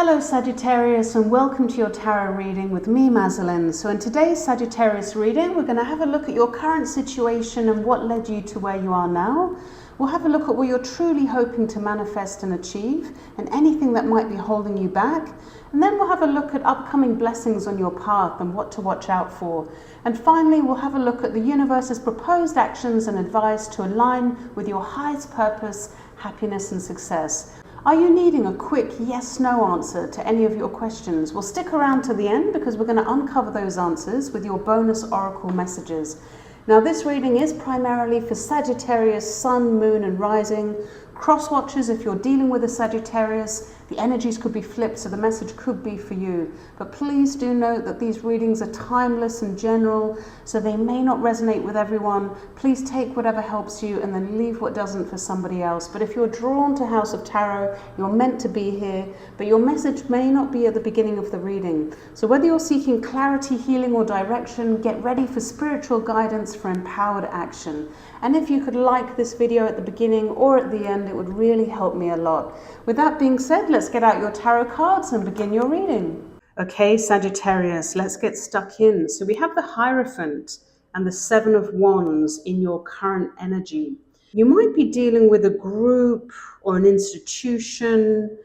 Hello Sagittarius, and welcome to your tarot reading with me, Mazalyn. So in today's Sagittarius reading, we're going to have a look at your current situation and what led you to where you are now. We'll have a look at what you're truly hoping to manifest and achieve, and anything that might be holding you back. And then we'll have a look at upcoming blessings on your path and what to watch out for. And finally, we'll have a look at the universe's proposed actions and advice to align with your highest purpose, happiness and success. Are you needing a quick yes/no answer to any of your questions? Well, stick around to the end because we're going to uncover those answers with your bonus oracle messages. Now, this reading is primarily for Sagittarius, Sun, Moon and Rising. Cross watchers, if you're dealing with a Sagittarius, the energies could be flipped, so the message could be for you. But please do note that these readings are timeless and general, so they may not resonate with everyone. Please take whatever helps you and then leave what doesn't for somebody else. But if you're drawn to House of Tarot, you're meant to be here, but your message may not be at the beginning of the reading. So whether you're seeking clarity, healing or direction, get ready for spiritual guidance for empowered action. And if you could like this video at the beginning or at the end, it would really help me a lot. With that being said, let's get out your tarot cards and begin your reading. Okay, Sagittarius, let's get stuck in. So we have the Hierophant and the Seven of Wands in your current energy. You might be dealing with a group or an institution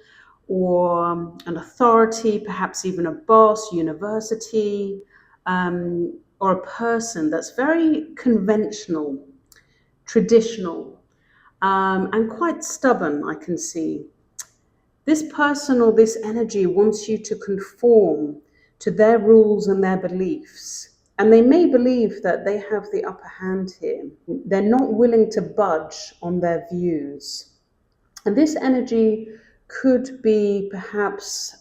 or an authority, perhaps even a boss, university, or a person that's very conventional, traditional, and quite stubborn, I can see. This person or this energy wants you to conform to their rules and their beliefs. And they may believe that they have the upper hand here. They're not willing to budge on their views. And this energy could be perhaps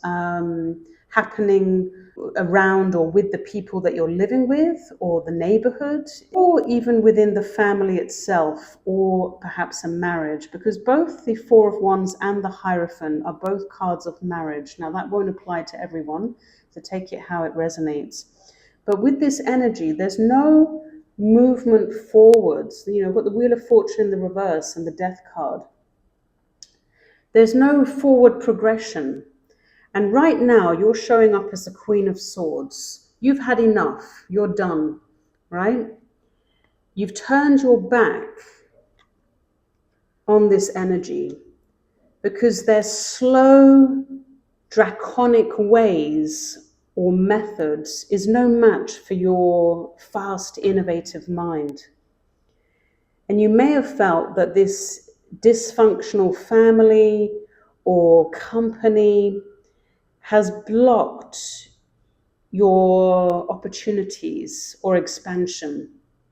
happening around or with the people that you're living with, or the neighborhood, or even within the family itself, or perhaps a marriage, because both the Four of Wands and the Hierophant are both cards of marriage. Now that won't apply to everyone, so take it how it resonates. But with this energy, there's no movement forwards. You know, we've got the Wheel of Fortune in the reverse and the Death card. There's no forward progression. And right now, you're showing up as the Queen of Swords. You've had enough. You're done, right? You've turned your back on this energy because their slow, draconic ways or methods is no match for your fast, innovative mind. And you may have felt that this dysfunctional family or company has blocked your opportunities or expansion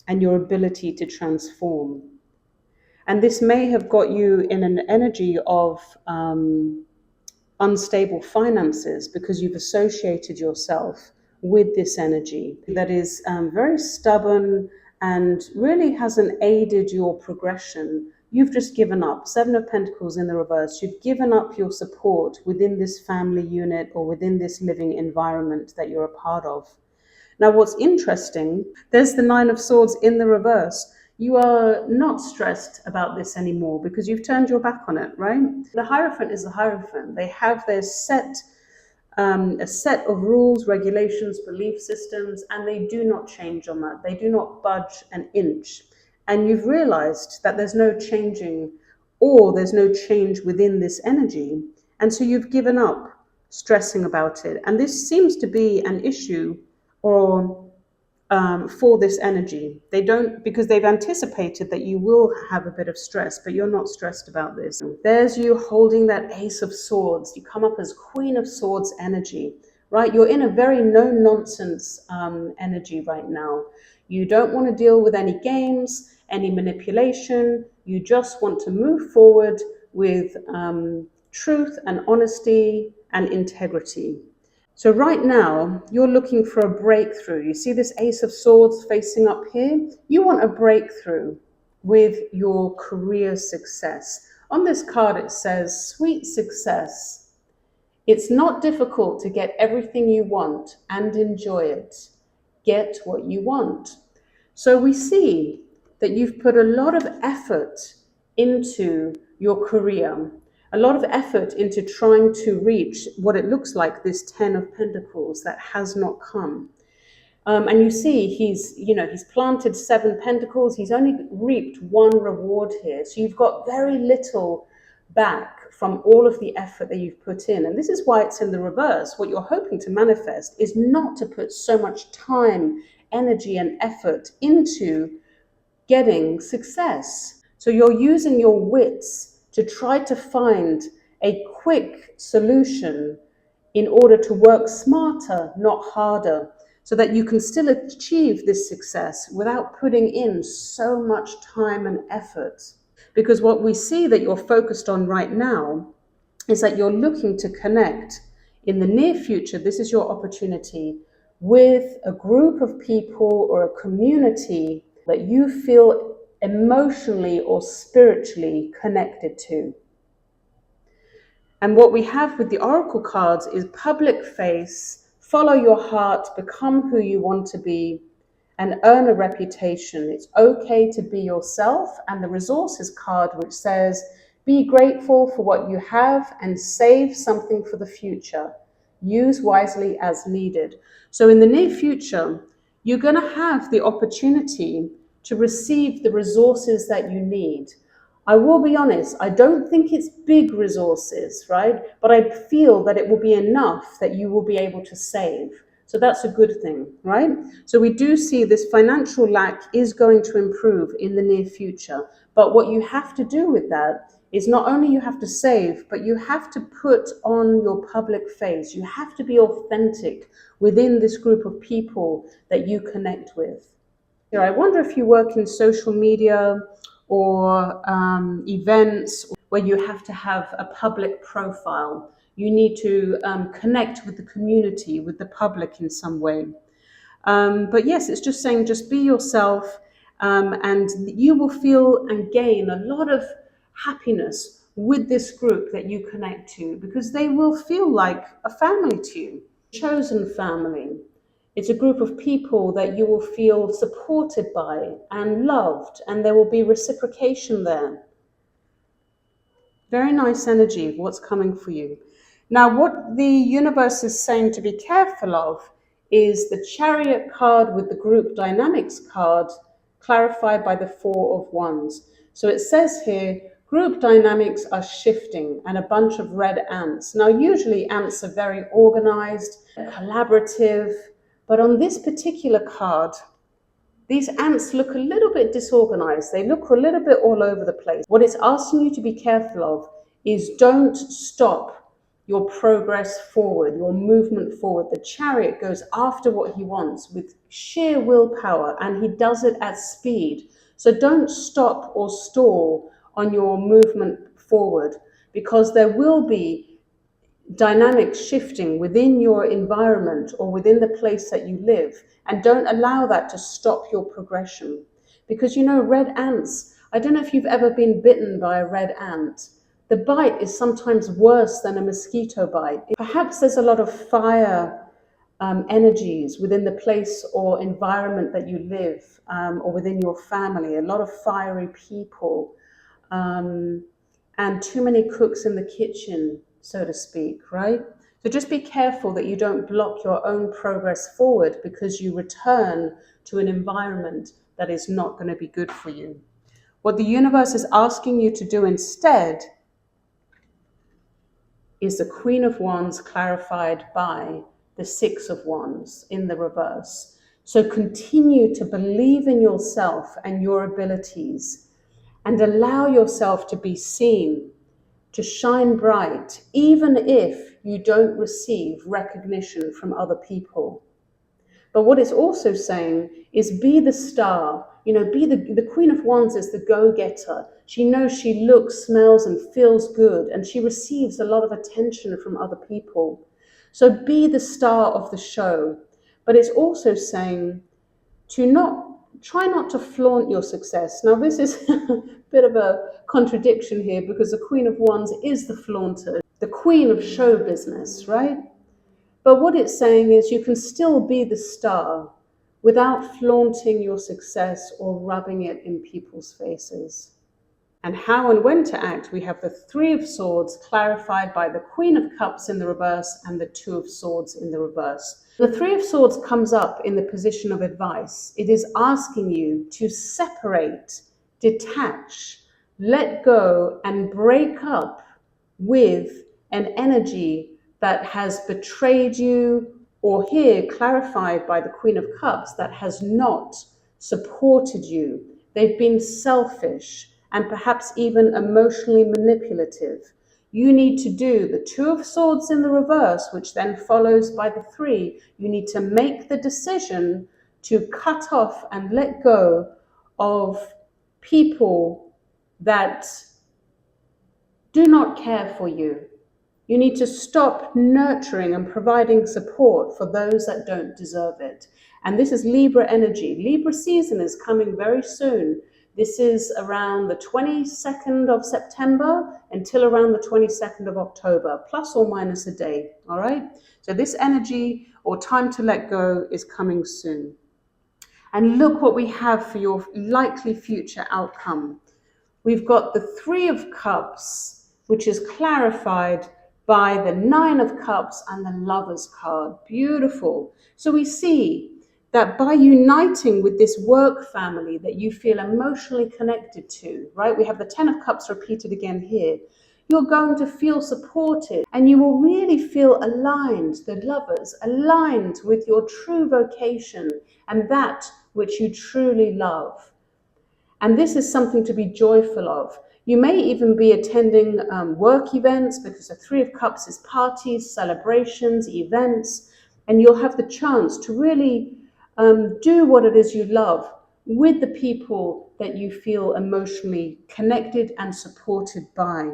and your ability to transform. And this may have got you in an energy of unstable finances because you've associated yourself with this energy that is very stubborn and really hasn't aided your progression. You've just given up. Seven of Pentacles in the reverse. You've given up your support within this family unit or within this living environment that you're a part of. Now, what's interesting, there's the Nine of Swords in the reverse. You are not stressed about this anymore because you've turned your back on it, right? The Hierophant is the Hierophant. They have their a set of rules, regulations, belief systems, and they do not change on that. They do not budge an inch. And you've realized that there's no changing, or there's no change within this energy. And so you've given up stressing about it. And this seems to be an issue or for this energy. They don't, because they've anticipated that you will have a bit of stress, but you're not stressed about this. There's you holding that Ace of Swords. You come up as Queen of Swords energy, right? You're in a very no-nonsense energy right now. You don't want to deal with any games, any manipulation. You just want to move forward with truth and honesty and integrity. So right now, you're looking for a breakthrough. You see this Ace of Swords facing up here? You want a breakthrough with your career success. On this card, it says, sweet success. It's not difficult to get everything you want and enjoy it. Get what you want. So we see that you've put a lot of effort into your career, a lot of effort into trying to reach what it looks like this 10 of Pentacles that has not come. And you see, he's planted 7 pentacles. He's only reaped 1 reward here. So you've got very little back from all of the effort that you've put in. And this is why it's in the reverse. What you're hoping to manifest is not to put so much time, energy, and effort into getting success. So you're using your wits to try to find a quick solution in order to work smarter, not harder, so that you can still achieve this success without putting in so much time and effort. Because what we see that you're focused on right now is that you're looking to connect in the near future. This is your opportunity with a group of people or a community that you feel emotionally or spiritually connected to. And what we have with the oracle cards is public face, follow your heart, become who you want to be, and earn a reputation. It's okay to be yourself. And the resources card, which says, be grateful for what you have and save something for the future. Use wisely as needed. So in the near future, you're going to have the opportunity to receive the resources that you need. I will be honest, I don't think it's big resources, right? But I feel that it will be enough that you will be able to save. So that's a good thing, right? So we do see this financial lack is going to improve in the near future. But what you have to do with that is not only you have to save, but you have to put on your public face. You have to be authentic within this group of people that you connect with. I wonder if you work in social media or events where you have to have a public profile. You need to connect with the community, with the public in some way. But yes, it's just saying, just be yourself, and you will feel and gain a lot of happiness with this group that you connect to, because they will feel like a family to you, chosen family. It's a group of people that you will feel supported by and loved, and there will be reciprocation there. Very nice energy of what's coming for you. Now, what the universe is saying to be careful of is the Chariot card with the group dynamics card clarified by the 4 of Wands. So it says here, group dynamics are shifting and a bunch of red ants. Now, usually ants are very organized, collaborative, but on this particular card, these ants look a little bit disorganized. They look a little bit all over the place. What it's asking you to be careful of is don't stop your progress forward, your movement forward. The Chariot goes after what he wants with sheer willpower, and he does it at speed. So don't stop or stall on your movement forward, because there will be dynamic shifting within your environment or within the place that you live, and don't allow that to stop your progression. Because red ants, I don't know if you've ever been bitten by a red ant. The bite is sometimes worse than a mosquito bite. Perhaps there's a lot of fire energies within the place or environment that you live, or within your family, a lot of fiery people, and too many cooks in the kitchen, so to speak, right? So just be careful that you don't block your own progress forward because you return to an environment that is not going to be good for you. What the universe is asking you to do instead is the Queen of Wands clarified by the 6 of Wands in the reverse. So continue to believe in yourself and your abilities, and allow yourself to be seen, to shine bright, even if you don't receive recognition from other people. But what it's also saying is be the star. Be the Queen of Wands is the go-getter. She knows she looks, smells, and feels good, and she receives a lot of attention from other people. So be the star of the show. But it's also saying to try not to flaunt your success. Now, this is a bit of a contradiction here, because the Queen of Wands is the flaunter, the queen of show business, right? But what it's saying is you can still be the star without flaunting your success or rubbing it in people's faces. And how and when to act, we have the Three of Swords clarified by the Queen of Cups in the reverse and the Two of Swords in the reverse. The Three of Swords comes up in the position of advice. It is asking you to separate, detach, let go, and break up with an energy that has betrayed you, or here clarified by the Queen of Cups, that has not supported you. They've been selfish and perhaps even emotionally manipulative. You need to do the Two of Swords in the reverse, which then follows by the Three. You need to make the decision to cut off and let go of people that do not care for you. You need to stop nurturing and providing support for those that don't deserve it. And this is Libra energy. Libra season is coming very soon. This is around the 22nd of September until around the 22nd of October, plus or minus a day, all right? So this energy or time to let go is coming soon. And look what we have for your likely future outcome. We've got the Three of Cups, which is clarified by the Nine of Cups and the Lover's card. Beautiful. So we see that by uniting with this work family that you feel emotionally connected to, right? We have the Ten of Cups repeated again here. You're going to feel supported and you will really feel aligned, the lovers, aligned with your true vocation and that which you truly love. And this is something to be joyful of. You may even be attending work events, because the Three of Cups is parties, celebrations, events, and you'll have the chance to really do what it is you love with the people that you feel emotionally connected and supported by.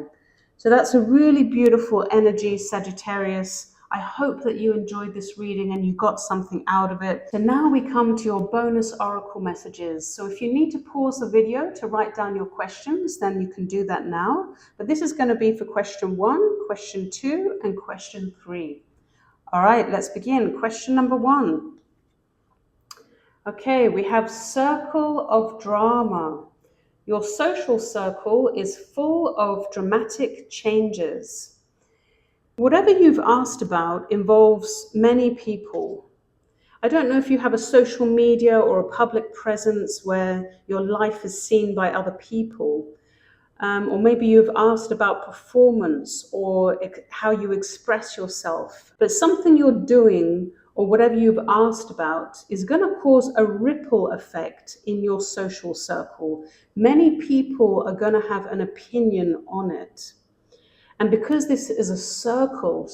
So that's a really beautiful energy, Sagittarius. I hope that you enjoyed this reading and you got something out of it. So now we come to your bonus oracle messages. So if you need to pause the video to write down your questions, then you can do that now. But this is going to be for question 1, question 2, and question 3. All right, let's begin. Question number 1. Okay, we have circle of drama. Your social circle is full of dramatic changes. Whatever you've asked about involves many people. I don't know if you have a social media or a public presence where your life is seen by other people, or maybe you've asked about performance or how you express yourself. But something you're doing or whatever you've asked about is going to cause a ripple effect in your social circle. Many people are going to have an opinion on it. And because this is a circle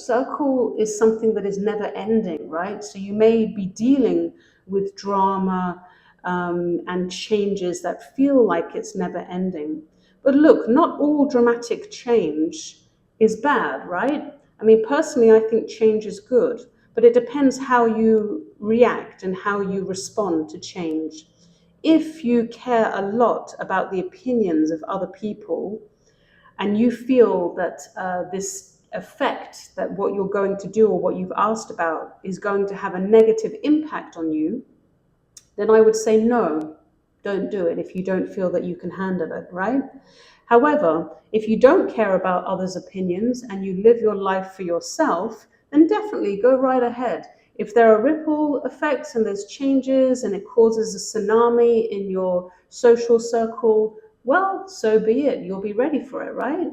is something that is never ending, right? So you may be dealing with drama and changes that feel like it's never ending. But look, not all dramatic change is bad, right? I mean, personally, I think change is good, but it depends how you react and how you respond to change. If you care a lot about the opinions of other people, and you feel that this effect, that what you're going to do or what you've asked about is going to have a negative impact on you, then I would say no, don't do it if you don't feel that you can handle it, right? However, if you don't care about others' opinions and you live your life for yourself, then definitely go right ahead. If there are ripple effects and there's changes and it causes a tsunami in your social circle, well, so be it. You'll be ready for it, right?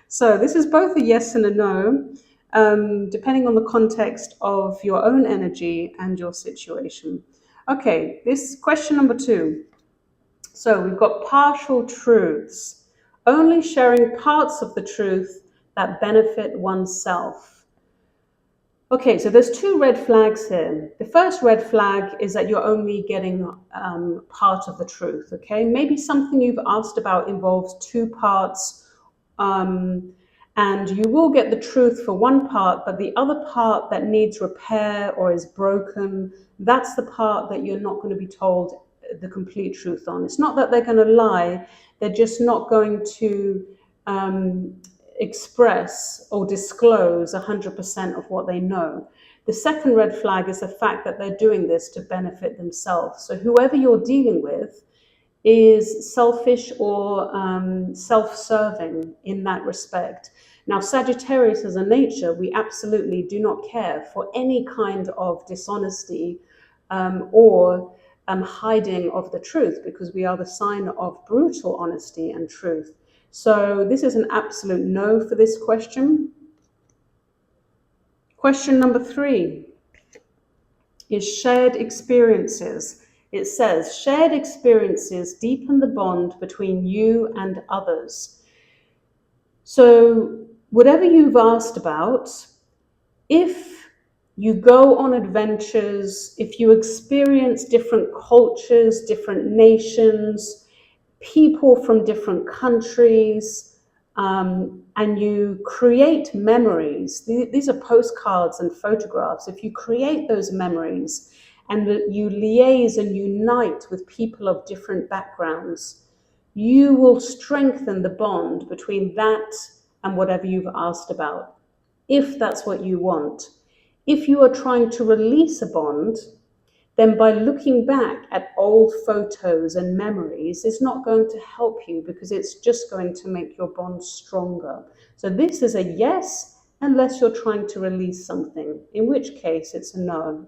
So this is both a yes and a no, depending on the context of your own energy and your situation. Okay, this question number 2. So we've got partial truths, only sharing parts of the truth that benefit oneself. Okay, so there's 2 red flags here. The first red flag is that you're only getting part of the truth, okay? Maybe something you've asked about involves 2 parts, and you will get the truth for one part, but the other part that needs repair or is broken, that's the part that you're not going to be told the complete truth on. It's not that they're going to lie, they're just not going to express or disclose 100% of what they know. The second red flag is the fact that they're doing this to benefit themselves. So whoever you're dealing with is selfish or self-serving in that respect. Now, Sagittarius as a nature, we absolutely do not care for any kind of dishonesty or hiding of the truth, because we are the sign of brutal honesty and truth. So this is an absolute no for this question. Question number 3 is shared experiences. It says, shared experiences deepen the bond between you and others. So whatever you've asked about, if you go on adventures, if you experience different cultures, different nations, people from different countries, and you create memories. These are postcards and photographs. If you create those memories and you liaise and unite with people of different backgrounds, you will strengthen the bond between that and whatever you've asked about, if that's what you want. If you are trying to release a bond, then by looking back at old photos and memories, it's not going to help you, because it's just going to make your bond stronger. So this is a yes, unless you're trying to release something, in which case it's a no.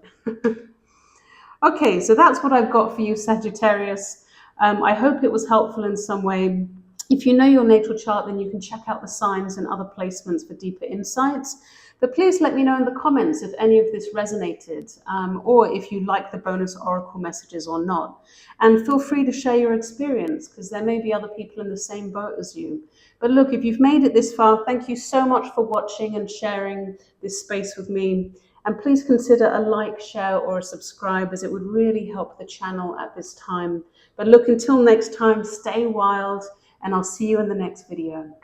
Okay, so that's what I've got for you, Sagittarius. I hope it was helpful in some way. If you know your natal chart, then you can check out the signs and other placements for deeper insights. But please let me know in the comments if any of this resonated, or if you like the bonus oracle messages or not. And feel free to share your experience, because there may be other people in the same boat as you. But look, if you've made it this far, thank you so much for watching and sharing this space with me. And please consider a like, share, or a subscribe, as it would really help the channel at this time. But look, until next time, stay wild, and I'll see you in the next video.